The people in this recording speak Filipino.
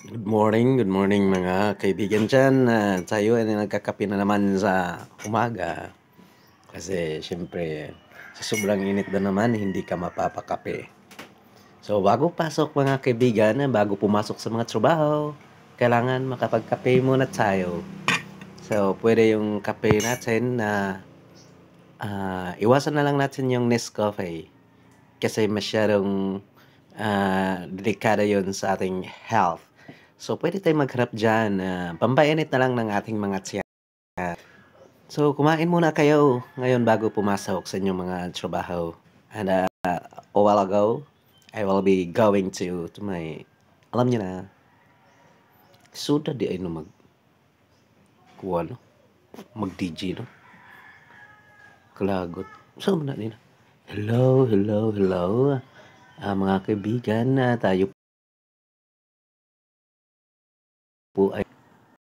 Good morning mga kaibigan diyan. Tayo ay nagkakape na naman sa umaga. Kasi siyempre sa sobrang init na naman hindi ka mapapakape. So bago pasok mga kaibigan, bago pumasok sa mga trabaho, kailangan makapagkape muna tayo. So pwede yung kape natin na iwasan na lang natin yung Nescafe kasi masyadong delikado yun sa ating health. So, pwede tayong magharap dyan. Pampainit na lang ng ating mga tiyan. So, kumain muna kayo ngayon bago pumasok sa inyong mga trabaho. And a while ago, I will be going to my, alam niyo na, suda di ay no kuha no? Mag-DJ no? Kalagot. Saan mo na nila? Hello. Mga kaibigan, tayo po ay